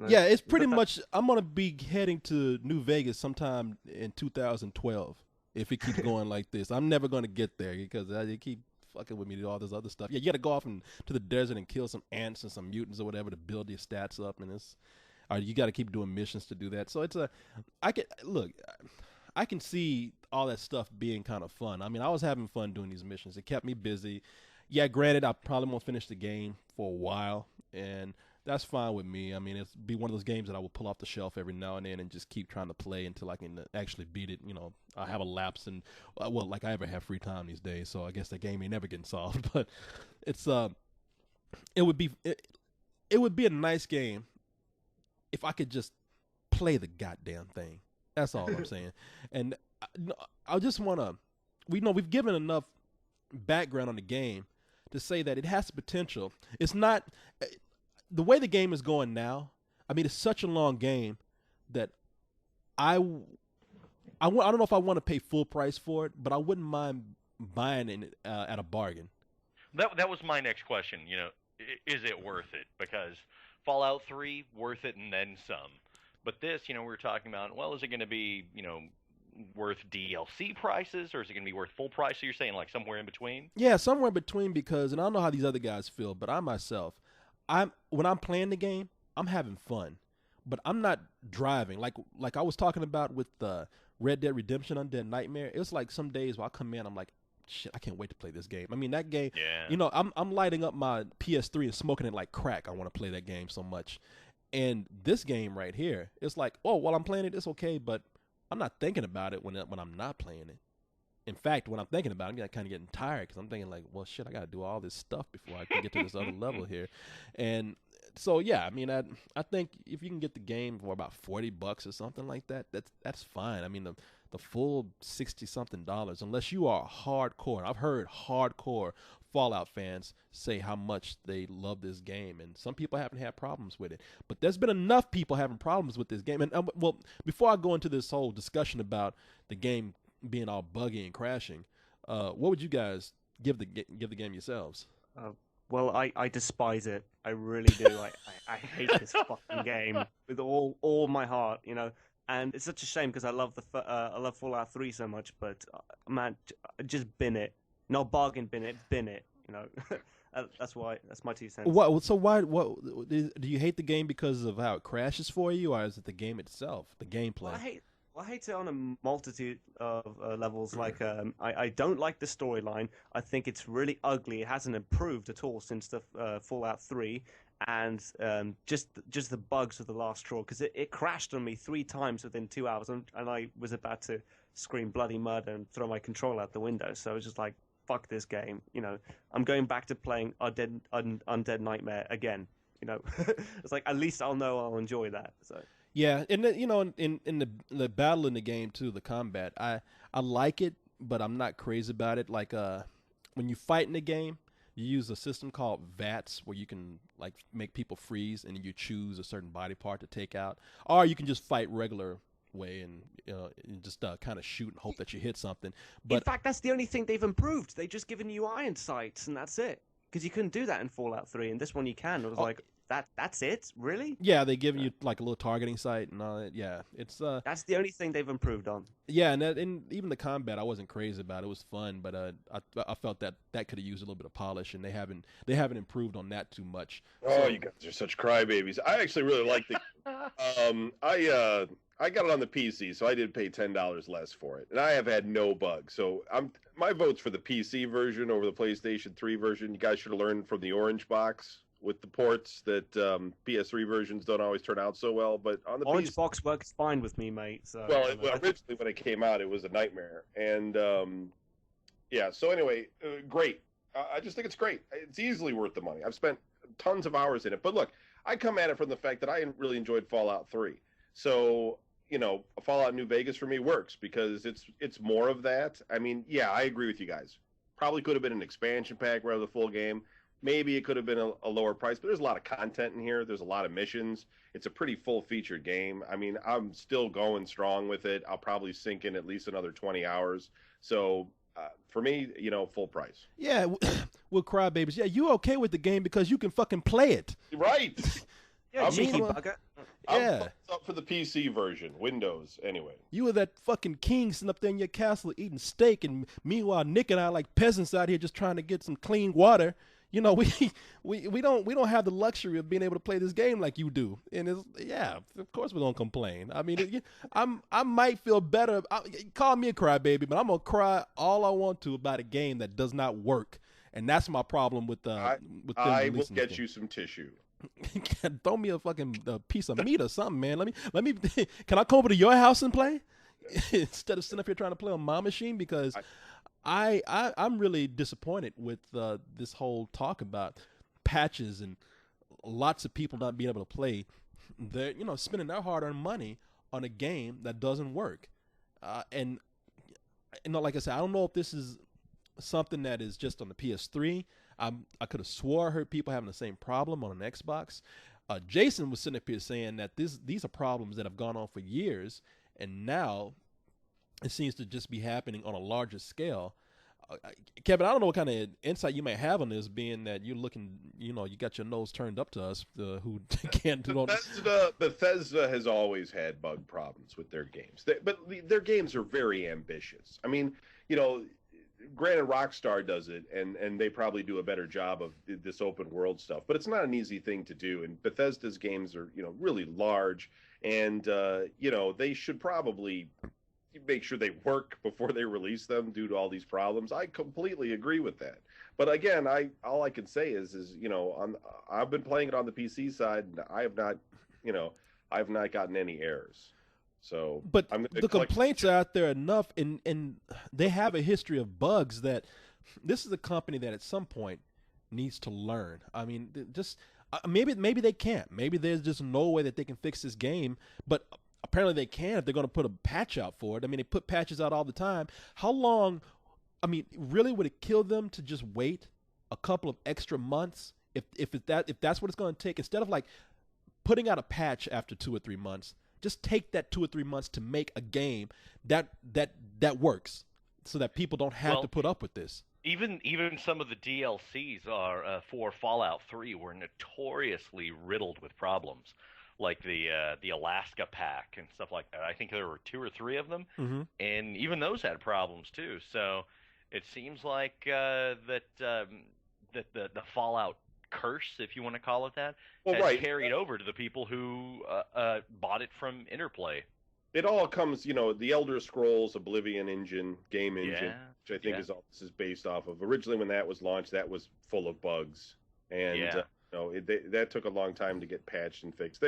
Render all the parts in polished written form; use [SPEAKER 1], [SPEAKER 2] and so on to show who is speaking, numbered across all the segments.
[SPEAKER 1] Yeah, it's pretty much. I'm gonna be heading to New Vegas sometime in 2012 if it keeps going like this. I'm never gonna get there because they keep fucking with me to all this other stuff. Yeah, you got to go off to the desert and kill some ants and some mutants or whatever to build your stats up, and you got to keep doing missions to do that. So I can look. I can see all that stuff being kind of fun. I mean, I was having fun doing these missions. It kept me busy. Yeah, granted, I probably won't finish the game for a while, and that's fine with me. I mean, it's be one of those games that I will pull off the shelf every now and then and just keep trying to play until I can actually beat it. You know, I have a lapse and like I ever have free time these days, so I guess that game ain't never getting solved. But it's it would be it would be a nice game if I could just play the goddamn thing. That's all I'm saying. And I just want to, we've given enough background on the game to say that it has the potential. It's not, the way the game is going now, I mean, it's such a long game that I don't know if I want to pay full price for it, but I wouldn't mind buying it at a bargain.
[SPEAKER 2] That was my next question. You know, is it worth it? Because Fallout 3, worth it and then some. But this, you know, we were talking about, well, is it going to be, you know, worth DLC prices or is it going to be worth full price? So you're saying like somewhere in between?
[SPEAKER 1] Yeah, somewhere in between because, and I don't know how these other guys feel, but I myself, when I'm playing the game, I'm having fun, but I'm not driving. Like I was talking about with Red Dead Redemption Undead Nightmare. It's like some days where I come in, I'm like, shit, I can't wait to play this game. I mean, that game,
[SPEAKER 2] Yeah.
[SPEAKER 1] you know, I'm lighting up my PS3 and smoking it like crack. I want to play that game so much. And this game right here, it's like, oh, while I'm playing it, it's okay, but I'm not thinking about it when I'm not playing it. In fact, when I'm thinking about it, I'm kind of getting tired because I'm thinking like, well, shit, I got to do all this stuff before I can get to this other level here. And so, yeah, I mean, I think if you can get the game for about $40 or something like that, that's fine. I mean, the full $60-something, unless you are hardcore. I've heard hardcore Fallout fans say how much they love this game, and some people haven't had problems with it. But there's been enough people having problems with this game. And well, before I go into this whole discussion about the game being all buggy and crashing, what would you guys give the game yourselves?
[SPEAKER 3] Well, I despise it. I really do. I hate this fucking game with all my heart, you know. And it's such a shame because I love Fallout 3 so much, but man, just bin it. No bargain bin it, you know. That's my 2 cents.
[SPEAKER 1] What do you hate the game because of how it crashes for you, or is it the game itself, the gameplay?
[SPEAKER 3] Well, I hate it on a multitude of levels. Like, I don't like the storyline. I think it's really ugly. It hasn't improved at all since the Fallout 3, and just the bugs of the last straw. Because it crashed on me 3 times within 2 hours, and I was about to scream bloody murder and throw my controller out the window. So I was just like, fuck this game. You know, I'm going back to playing Undead Nightmare again. You know, it's like at least I'll know I'll enjoy that. So.
[SPEAKER 1] Yeah, and you know, in the battle in the game too, the combat, I like it, but I'm not crazy about it. Like when you fight in the game, you use a system called VATS where you can like make people freeze and you choose a certain body part to take out, or you can just fight regular way and just kind of shoot and hope that you hit something. But
[SPEAKER 3] in fact, that's the only thing they've improved. They've just given you iron sights and that's it. Because you couldn't do that in Fallout 3, and this one you can. It was like, that's it? Really?
[SPEAKER 1] Yeah, they giving you like a little targeting sight and all that. Yeah, it's
[SPEAKER 3] that's the only thing they've improved on.
[SPEAKER 1] Yeah, and even the combat, I wasn't crazy about. It was fun, but I felt that could have used a little bit of polish, and they haven't improved on that too much.
[SPEAKER 4] Oh,
[SPEAKER 1] So,
[SPEAKER 4] you guys are such crybabies. I actually really like the. I got it on the PC, so I did pay $10 less for it, and I have had no bugs. So my vote's for the PC version over the PlayStation 3 version. You guys should have learned from the orange box with the ports that PS3 versions don't always turn out so well. But on the
[SPEAKER 3] Orange
[SPEAKER 4] PC,
[SPEAKER 3] box works fine with me, mate. So,
[SPEAKER 4] well, originally when it came out, it was a nightmare, and yeah. So anyway, great. I just think it's great. It's easily worth the money. I've spent tons of hours in it. But look, I come at it from the fact that I really enjoyed Fallout 3. So, you know, Fallout New Vegas for me works because it's more of that. I mean, yeah, I agree with you guys. Probably could have been an expansion pack rather than the full game. Maybe it could have been a lower price, but there's a lot of content in here. There's a lot of missions. It's a pretty full-featured game. I mean, I'm still going strong with it. I'll probably sink in at least another 20 hours. So for me, you know, full price.
[SPEAKER 1] yeah, we'll cry babies. Yeah, you okay with the game because you can fucking play it.
[SPEAKER 4] Right.
[SPEAKER 3] yeah,
[SPEAKER 4] I'm
[SPEAKER 3] cheeky
[SPEAKER 1] mean-
[SPEAKER 3] bugger.
[SPEAKER 1] Yeah.
[SPEAKER 4] up for the PC version, Windows, anyway.
[SPEAKER 1] You were that fucking king sitting up there in your castle eating steak, and meanwhile Nick and I like peasants out here just trying to get some clean water. You know, we don't have the luxury of being able to play this game like you do. And it's, yeah, of course we're gonna complain. I mean, I might feel better. Call me a crybaby, but I'm gonna cry all I want to about a game that does not work. And that's my problem with them
[SPEAKER 4] I will
[SPEAKER 1] releasing
[SPEAKER 4] get
[SPEAKER 1] this
[SPEAKER 4] you some tissue.
[SPEAKER 1] Throw me a fucking piece of meat or something, man. Let me. Can I come over to your house and play instead of sitting up here trying to play on my machine? Because I'm really disappointed with this whole talk about patches and lots of people not being able to play. They're spending their hard-earned money on a game that doesn't work, and like I said, I don't know if this is something that is just on the PS3. I could have swore I heard people having the same problem on an Xbox. Jason was sitting up here saying that these are problems that have gone on for years, and now it seems to just be happening on a larger scale. Kevin, I don't know what kind of insight you may have on this, being that you're looking, you got your nose turned up to us, who can't do it.
[SPEAKER 4] Bethesda has always had bug problems with their games, but their games are very ambitious. I mean, granted, Rockstar does it, and they probably do a better job of this open world stuff, but it's not an easy thing to do. And Bethesda's games are, really large, and they should probably make sure they work before they release them due to all these problems. I completely agree with that. But again, all I can say is I've been playing it on the PC side, and I have not gotten any errors. So,
[SPEAKER 1] but the complaints are out there enough, and they have a history of bugs that this is a company that at some point needs to learn. I mean, just maybe they can't. Maybe there's just no way that they can fix this game, but apparently they can if they're going to put a patch out for it. I mean, they put patches out all the time. How long? I mean, really, would it kill them to just wait a couple of extra months if that's what it's going to take, instead of like putting out a patch after 2 or 3 months? Just take that 2 or 3 months to make a game that works, so that people don't have to put up with this.
[SPEAKER 2] Even some of the DLCs are for Fallout 3 were notoriously riddled with problems, like the Alaska pack and stuff like that. I think there were 2 or 3 of them, and even those had problems too. So it seems like that the Fallout curse, if you want to call it that, has carried over to the people who bought it from Interplay.
[SPEAKER 4] It all comes, the Elder Scrolls Oblivion game engine, which I think is all this is based off of. Originally, when that was launched, that was full of bugs, and that took a long time to get patched and fixed.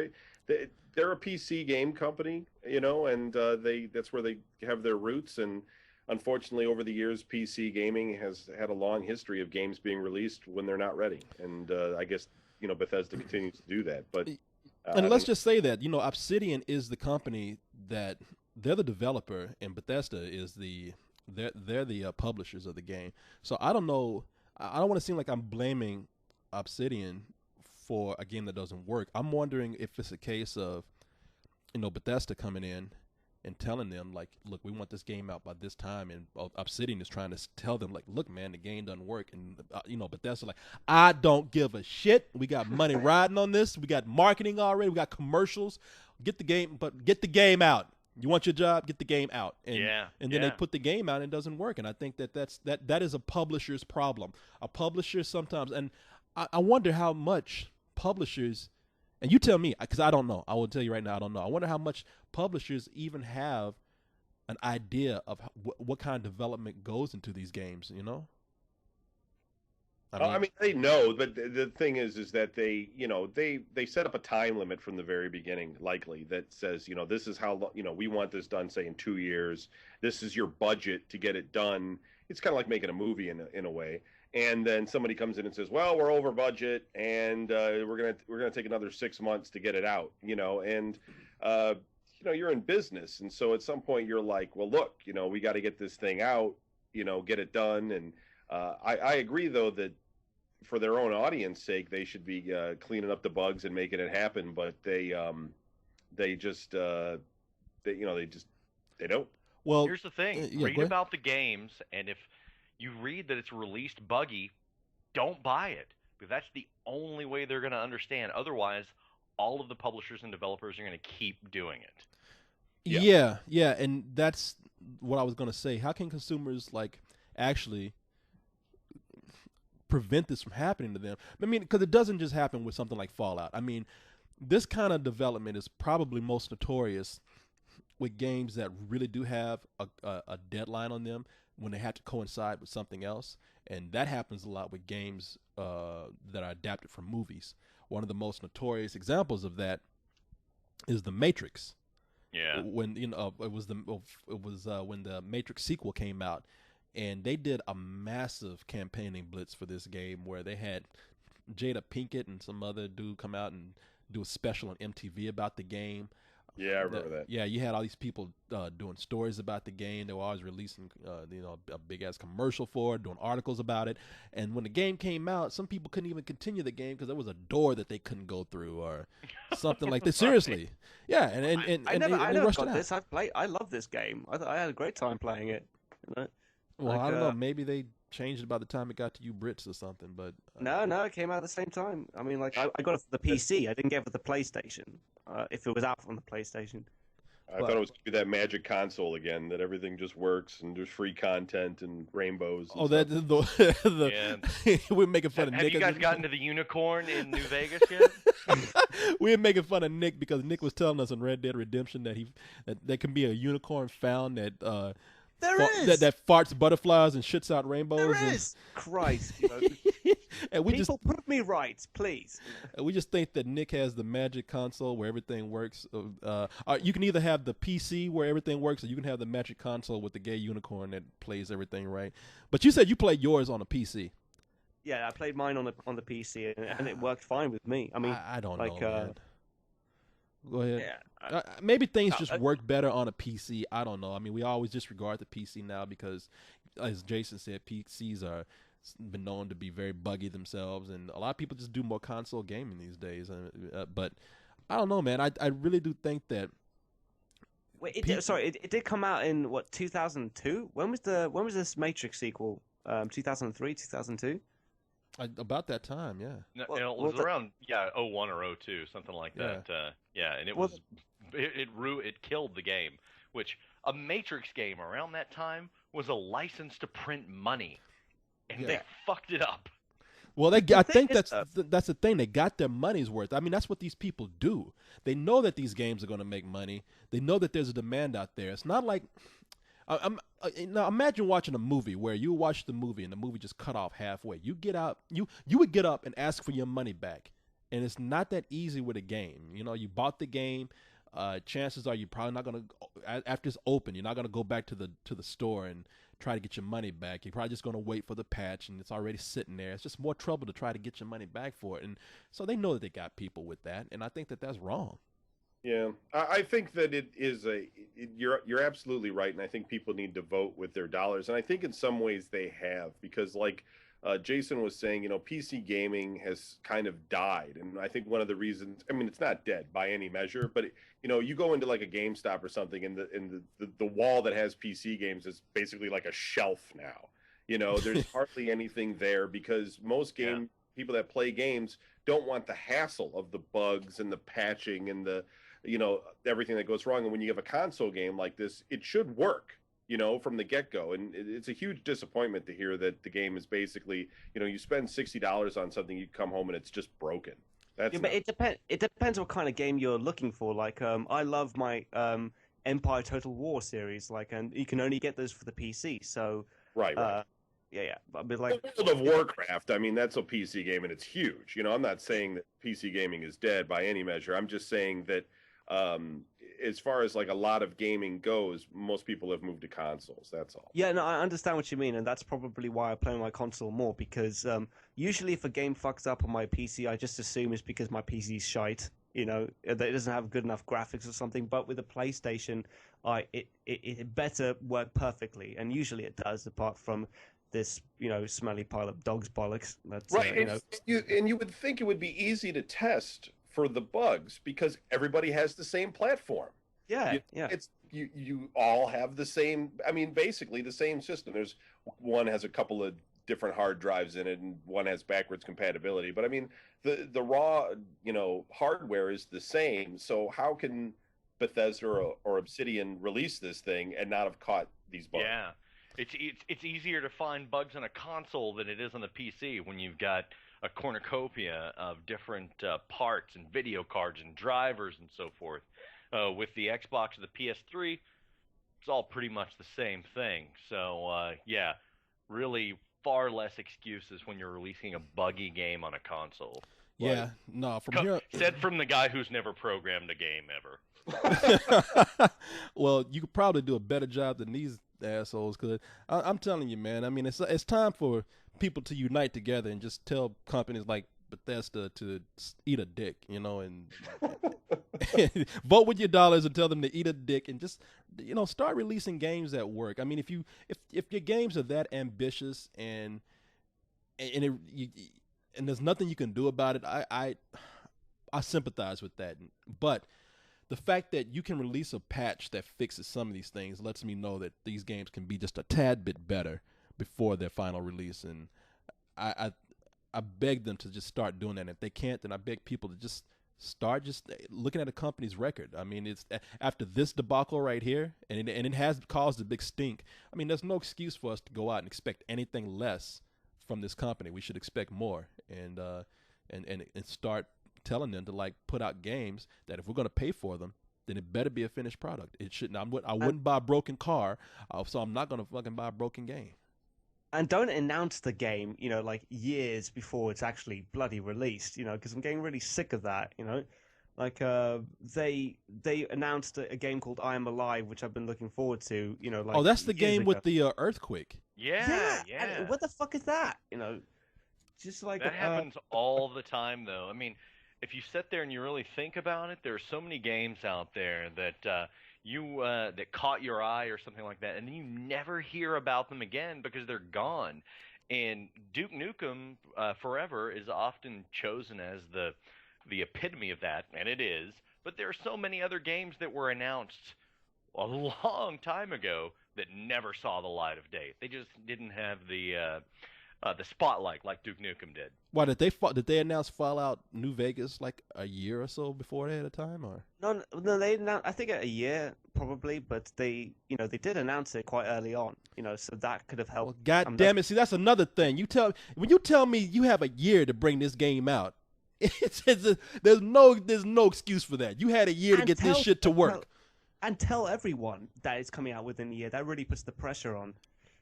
[SPEAKER 4] They're a PC game company, and that's where they have their roots. And unfortunately, over the years, PC gaming has had a long history of games being released when they're not ready, and I guess Bethesda continues to do that. But
[SPEAKER 1] and let's just say that Obsidian is the company that they're the developer, and Bethesda is they're the publishers of the game. So I don't know. I don't want to seem like I'm blaming Obsidian for a game that doesn't work. I'm wondering if it's a case of Bethesda coming in and telling them, like, look, we want this game out by this time, and Obsidian is trying to tell them, like, look, man, the game doesn't work, and Bethesda like, I don't give a shit. We got money riding on this. We got marketing already. We got commercials. Get the game out. You want your job? Get the game out. And then they put the game out and it doesn't work. And I think that is a publisher's problem. A publisher sometimes, and I wonder how much publishers. And you tell me, because I don't know. I will tell you right now, I don't know. I wonder how much publishers even have an idea of what kind of development goes into these games, I mean,
[SPEAKER 4] they know, but the thing is that they set up a time limit from the very beginning, likely, that says, this is how, we want this done, say, in 2 years. This is your budget to get it done. It's kind of like making a movie in a way. And then somebody comes in and says, well, we're over budget, and we're gonna take another 6 months to get it out, and you're in business, and so at some point you're like, well, look, we got to get this thing out, get it done. And I agree, though, that for their own audience sake, they should be cleaning up the bugs and making it happen, but they don't.
[SPEAKER 2] Well, here's the thing: read about the games, and if you read that it's released buggy, don't buy it, because that's the only way they're going to understand. Otherwise, all of the publishers and developers are going to keep doing it.
[SPEAKER 1] Yeah, and that's what I was going to say. How can consumers like actually prevent this from happening to them? I mean, because it doesn't just happen with something like Fallout. I mean, this kind of development is probably most notorious with games that really do have a deadline on them when they have to coincide with something else, and that happens a lot with games that are adapted from movies. One of the most notorious examples of that is The Matrix.
[SPEAKER 2] Yeah.
[SPEAKER 1] When it was when the Matrix sequel came out, and they did a massive campaigning blitz for this game where they had Jada Pinkett and some other dude come out and do a special on MTV about the game.
[SPEAKER 4] Yeah, I remember that.
[SPEAKER 1] Yeah, you had all these people doing stories about the game. They were always releasing, a big ass commercial for it, doing articles about it. And when the game came out, some people couldn't even continue the game because there was a door that they couldn't go through or something like that. Seriously, yeah.
[SPEAKER 3] I never
[SPEAKER 1] rushed
[SPEAKER 3] got
[SPEAKER 1] it out.
[SPEAKER 3] this. I love this game. I had a great time playing it. You know?
[SPEAKER 1] Well, I don't know. Maybe they changed it by the time it got to you Brits or something. But
[SPEAKER 3] No, it came out at the same time. I mean, like I got it for the PC. I didn't get it for the PlayStation. If it was out on the PlayStation.
[SPEAKER 4] I thought it was going to be that magic console again, that everything just works and there's free content and rainbows. And
[SPEAKER 1] we're making fun of Nick.
[SPEAKER 2] Have you guys gotten to the unicorn in New Vegas yet?
[SPEAKER 1] We're making fun of Nick because Nick was telling us in Red Dead Redemption that there can be a unicorn found that that farts butterflies and shits out rainbows.
[SPEAKER 3] There is. Christ.
[SPEAKER 1] And
[SPEAKER 3] People prove me right, please.
[SPEAKER 1] We just think that Nick has the magic console where everything works. You can either have the PC where everything works, or you can have the magic console with the gay unicorn that plays everything right. But you said you played yours on a PC.
[SPEAKER 3] Yeah, I played mine on the PC, and it worked fine with me. I mean,
[SPEAKER 1] I don't know, man. Go ahead.
[SPEAKER 3] Yeah,
[SPEAKER 1] maybe things just work better on a PC. I don't know. I mean, we always disregard the PC now because, as Jason said, PCs are been known to be very buggy themselves, and a lot of people just do more console gaming these days. But I don't know, man. I really do think that.
[SPEAKER 3] Wait, it did come out in what 2002? When was this Matrix sequel? 2003, 2002.
[SPEAKER 1] About that time, yeah.
[SPEAKER 2] No, it was around 01 or 02, something like that. And it killed the game. Which a Matrix game around that time was a license to print money. And they fucked it up.
[SPEAKER 1] Well, I think that's the thing. They got their money's worth. I mean, that's what these people do. They know that these games are going to make money. They know that there's a demand out there. It's not like now imagine watching a movie where you watch the movie and the movie just cut off halfway. You would get up and ask for your money back, and it's not that easy with a game. You bought the game. Chances are you're probably not going to, after it's open, you're not going to go back to the store and try to get your money back. You're probably just going to wait for the patch, and it's already sitting there. It's just more trouble to try to get your money back for it. And so they know that they got people with that, and I think that that's wrong.
[SPEAKER 4] Yeah, I think that it is you're absolutely right, and I think people need to vote with their dollars, and I think in some ways they have, because like Jason was saying, PC gaming has kind of died, and I think one of the reasons, I mean, it's not dead by any measure, but you go into like a GameStop or something, and the wall that has PC games is basically like a shelf now. There's hardly anything there because most people that play games don't want the hassle of the bugs and the patching and the everything that goes wrong. And when you have a console game like this, it should work, from the get-go. And it's a huge disappointment to hear that the game is basically, you spend $60 on something, you come home and it's just broken. But
[SPEAKER 3] it depends what kind of game you're looking for. Like, I love my Empire Total War series, and you can only get those for the PC. So
[SPEAKER 4] right.
[SPEAKER 3] Yeah. But like
[SPEAKER 4] World of Warcraft, I mean, that's a PC game and it's huge. I'm not saying that PC gaming is dead by any measure. I'm just saying that as far as like a lot of gaming goes, most people have moved to consoles. That's all.
[SPEAKER 3] Yeah, no, I understand what you mean, and that's probably why I play on my console more, because usually if a game fucks up on my PC, I just assume it's because my PC's shite. That it doesn't have good enough graphics or something. But with a PlayStation, it better work perfectly, and usually it does, apart from this, smelly pile of dog's bollocks. That's
[SPEAKER 4] right. You would think it would be easy to test for the bugs because everybody has the same platform.
[SPEAKER 3] Yeah.
[SPEAKER 4] It's you all have the same. I mean, basically the same system. One has a couple of different hard drives in it, and one has backwards compatibility. But I mean, the raw, hardware is the same. So how can Bethesda or Obsidian release this thing and not have caught these bugs?
[SPEAKER 2] Yeah, it's easier to find bugs on a console than it is on the PC when you've got a cornucopia of different parts and video cards and drivers and so forth. With the Xbox or the PS3, it's all pretty much the same thing. So yeah, really far less excuses when you're releasing a buggy game on a console.
[SPEAKER 1] Yeah, no, from here.
[SPEAKER 2] Said from the guy who's never programmed a game ever.
[SPEAKER 1] Well, you could probably do a better job than these assholes could. I'm telling you, man. I mean, it's time for people to unite together and just tell companies like Bethesda to eat a dick, and vote with your dollars and tell them to eat a dick and just, start releasing games that work. I mean, if your games are that ambitious and there's nothing you can do about it, I sympathize with that. But the fact that you can release a patch that fixes some of these things lets me know that these games can be just a tad bit better before their final release. And I beg them to just start doing that. And if they can't, then I beg people to just start just looking at a company's record. I mean, it's after this debacle right here, and it has caused a big stink. I mean, there's no excuse for us to go out and expect anything less from this company. We should expect more, and start telling them to put out games that if we're going to pay for them, then it better be a finished product. It shouldn't. I wouldn't buy a broken car, so I'm not going to fucking buy a broken game.
[SPEAKER 3] And don't announce the game, years before it's actually bloody released, because I'm getting really sick of that, they announced a game called I Am Alive, which I've been looking forward to,
[SPEAKER 1] oh, that's the game
[SPEAKER 3] ago.
[SPEAKER 1] with the earthquake.
[SPEAKER 2] Yeah.
[SPEAKER 3] And what the fuck is that? Just like
[SPEAKER 2] that happens all the time, though. I mean, if you sit there and you really think about it, there are so many games out there that that caught your eye or something like that, and then you never hear about them again because they're gone. And Duke Nukem Forever is often chosen as the epitome of that, and it is. But there are so many other games that were announced a long time ago that never saw the light of day. They just didn't have the spotlight like Duke Nukem did.
[SPEAKER 1] Why did they announce Fallout New Vegas a year or so before ahead of time, or
[SPEAKER 3] no? They announced, I think a year probably, but they did announce it quite early on, so that could have helped.
[SPEAKER 1] Well, God damn it! See, that's another thing. When you tell me you have a year to bring this game out, there's no excuse for that. You had a year to get this shit to work.
[SPEAKER 3] And tell everyone that it's coming out within a year. That really puts the pressure on.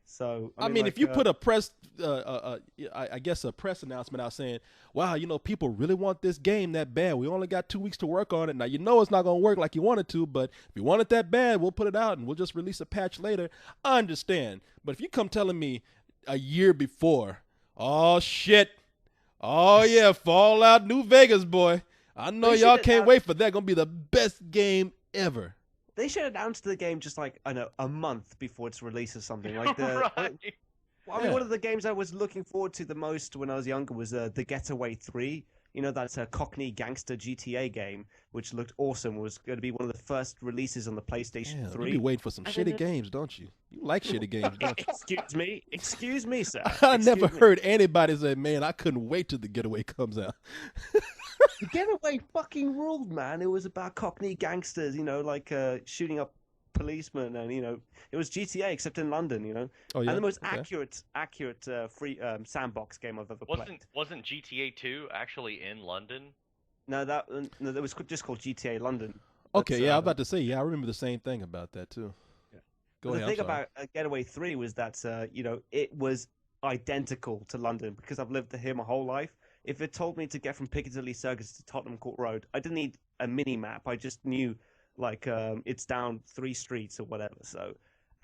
[SPEAKER 3] So
[SPEAKER 1] I mean, if you put a press, I guess a press announcement out saying, "Wow, people really want this game that bad. We only got 2 weeks to work on it. Now it's not going to work like you wanted to, but if you want it that bad, we'll put it out and we'll just release a patch later." I understand, but if you come telling me a year before, oh shit, oh yeah, Fallout New Vegas, boy, I know y'all can't wait for that. Gonna be the best game ever.
[SPEAKER 3] They should announce the game just a month before its release or something.
[SPEAKER 2] Right.
[SPEAKER 3] I mean, one of the games I was looking forward to the most when I was younger was The Getaway 3. That's a Cockney gangster GTA game, which looked awesome. It was going to be one of the first releases on the PlayStation 3.
[SPEAKER 1] You be waiting for some shitty games, don't you? You like shitty games, don't you?
[SPEAKER 3] Excuse me, sir.
[SPEAKER 1] I never heard anybody say, "Man, I couldn't wait till The Getaway comes out."
[SPEAKER 3] The Getaway fucking ruled, man. It was about Cockney gangsters, shooting up policemen, and it was GTA except in London,
[SPEAKER 1] Oh, yeah?
[SPEAKER 3] And the most accurate free sandbox game I've ever played.
[SPEAKER 2] Wasn't GTA 2 actually in London?
[SPEAKER 3] No, that was just called GTA London.
[SPEAKER 1] Okay, yeah, I was about to say, I remember the same thing about that too.
[SPEAKER 3] Yeah.
[SPEAKER 1] Go
[SPEAKER 3] ahead.
[SPEAKER 1] The
[SPEAKER 3] thing about Getaway 3 was that it was identical to London because I've lived here my whole life. If it told me to get from Piccadilly Circus to Tottenham Court Road, I didn't need a mini map. I just knew it's down 3 streets or whatever. So,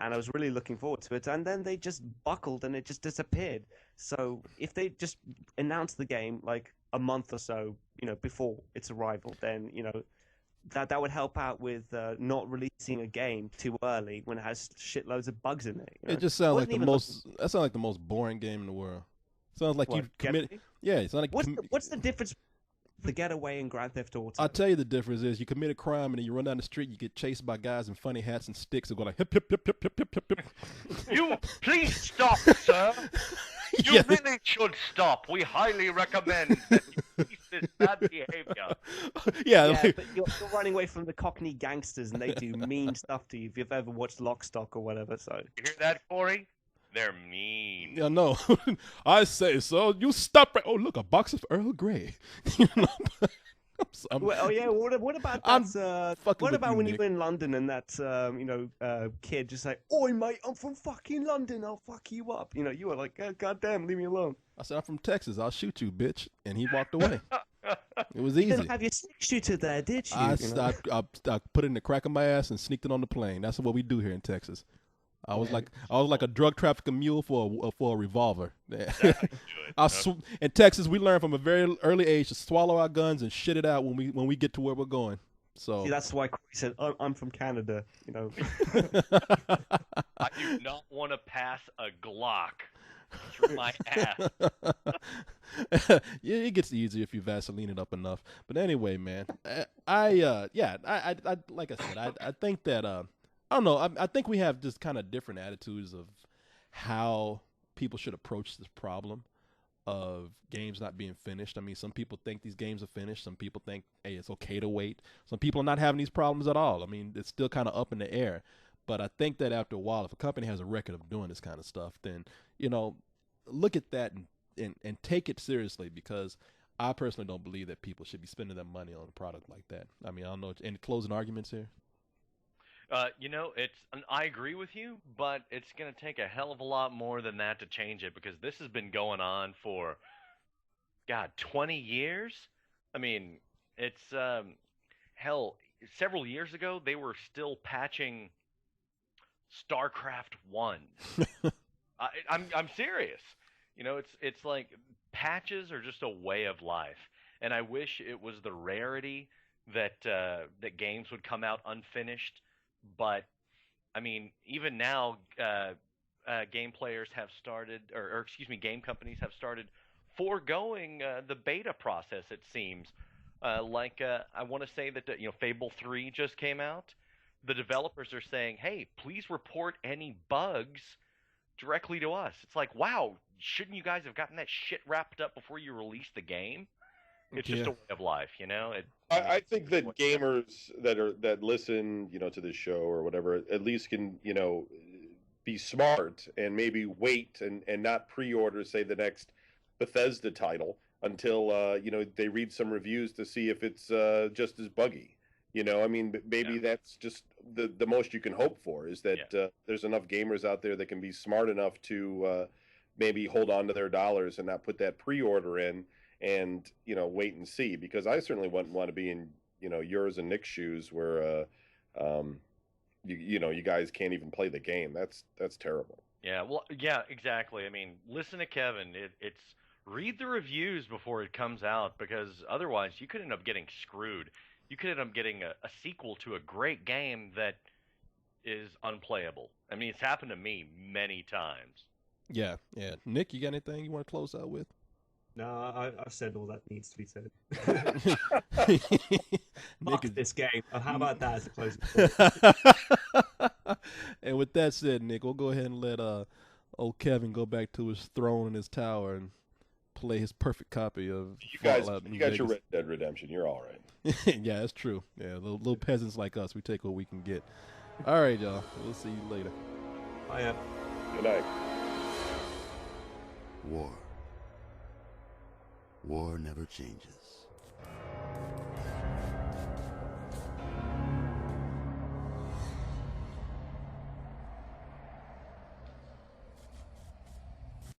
[SPEAKER 3] and I was really looking forward to it. And then they just buckled and it just disappeared. So if they just announced the game a month or so, before its arrival, then that would help out with not releasing a game too early when it has shitloads of bugs in it.
[SPEAKER 1] It just sounds like that sounds like the most boring game in the world. Sounds like you committed. Yeah, it's not like
[SPEAKER 3] what's the difference the getaway in Grand Theft Auto.
[SPEAKER 1] I'll tell you the difference is you commit a crime and then you run down the street, you get chased by guys in funny hats and sticks and go like hip hip hip hip hip hip hip hip.
[SPEAKER 2] You please stop, sir. You
[SPEAKER 1] Yeah.
[SPEAKER 2] really should stop. We highly recommend that you cease this bad behavior.
[SPEAKER 1] Yeah,
[SPEAKER 3] Yeah,
[SPEAKER 1] like,
[SPEAKER 3] but you're running away from the Cockney gangsters, and they do mean stuff to you. If you've ever watched Lock, Stock, or whatever, so
[SPEAKER 2] You hear that, Corey? They're mean.
[SPEAKER 1] yeah, no. I say so. You stop right. Oh, look, a box of Earl Grey. You know?
[SPEAKER 3] well, oh yeah. What about
[SPEAKER 1] I'm
[SPEAKER 3] that?
[SPEAKER 1] fucking
[SPEAKER 3] What
[SPEAKER 1] with
[SPEAKER 3] about
[SPEAKER 1] you,
[SPEAKER 3] when
[SPEAKER 1] Nick.
[SPEAKER 3] you were in London and that kid just like, "Oi, mate, I'm from fucking London. I'll fuck you up." You know, you were like, oh, "God damn, leave me alone."
[SPEAKER 1] I said, I'm from Texas. I'll shoot you, bitch. And he walked away. It was
[SPEAKER 3] You
[SPEAKER 1] easy.
[SPEAKER 3] didn't have your six shooter there, did you?
[SPEAKER 1] I
[SPEAKER 3] You know?
[SPEAKER 1] put it in the crack of my ass and sneaked it on the plane. That's what we do here in Texas. I was like a drug trafficking mule for a revolver. In Texas, we learn from a very early age to swallow our guns and shit it out when we get to where we're going. So
[SPEAKER 3] See, that's why Corey said, "I'm from Canada." You know.
[SPEAKER 2] I do not want to pass a Glock through my ass.
[SPEAKER 1] yeah, it gets easier if you Vaseline it up enough. But anyway, man, I like I said, I think that I don't know. I think we have just kind of different attitudes of how people should approach this problem of games not being finished. I mean, some people think these games are finished. Some people think, hey, it's okay to wait. Some people are not having these problems at all. I mean, it's still kind of up in the air. But I think that after a while, if a company has a record of doing this kind of stuff, then, you know, look at that and take it seriously, because I personally don't believe that people should be spending their money on a product like that. I mean, I don't know. Any closing arguments here?
[SPEAKER 2] I agree with you, but it's going to take a hell of a lot more than that to change it, because this has been going on for, 20 years? I mean, it's, hell, several years ago, they were still patching StarCraft 1. I'm serious. You know, it's like patches are just a way of life, and I wish it was the rarity that games would come out unfinished. But I mean, even now, game players have started, or excuse me, game companies have started foregoing the beta process. It seems I want to say that Fable 3 just came out. The developers are saying, "Hey, please report any bugs directly to us." It's like, wow, shouldn't you guys have gotten that shit wrapped up before you release the game? It's just a way of life, you know.
[SPEAKER 4] I think that gamers that listen, to this show or whatever, at least can, be smart and maybe wait and not pre-order, say, the next Bethesda title until they read some reviews to see if it's just as buggy. I mean, maybe that's just the most you can hope for, is that there's enough gamers out there that can be smart enough to maybe hold on to their dollars and not put that pre-order in. And wait and see, because I certainly wouldn't want to be in yours and Nick's shoes where you guys can't even play the game. That's terrible.
[SPEAKER 2] Yeah, well, yeah, exactly. I mean, listen to Kevin. It's read the reviews before it comes out, because otherwise you could end up getting screwed. You could end up getting a sequel to a great game that is unplayable. I mean, it's happened to me many times.
[SPEAKER 1] Yeah. Nick, you got anything you want to close out with?
[SPEAKER 3] No, I've said all that needs to be said.
[SPEAKER 1] Nick
[SPEAKER 3] Fuck this game. How about that as a closing?
[SPEAKER 1] And with that said, Nick, we'll go ahead and let old Kevin go back to his throne in his tower and play his perfect copy of Fallout New
[SPEAKER 4] You got your
[SPEAKER 1] Vegas.
[SPEAKER 4] Red Dead Redemption. You're all right.
[SPEAKER 1] Yeah, that's true. Yeah, little peasants like us, we take what we can get. All right, y'all. We'll see you later.
[SPEAKER 3] I am.
[SPEAKER 4] Good night.
[SPEAKER 5] War. War never changes.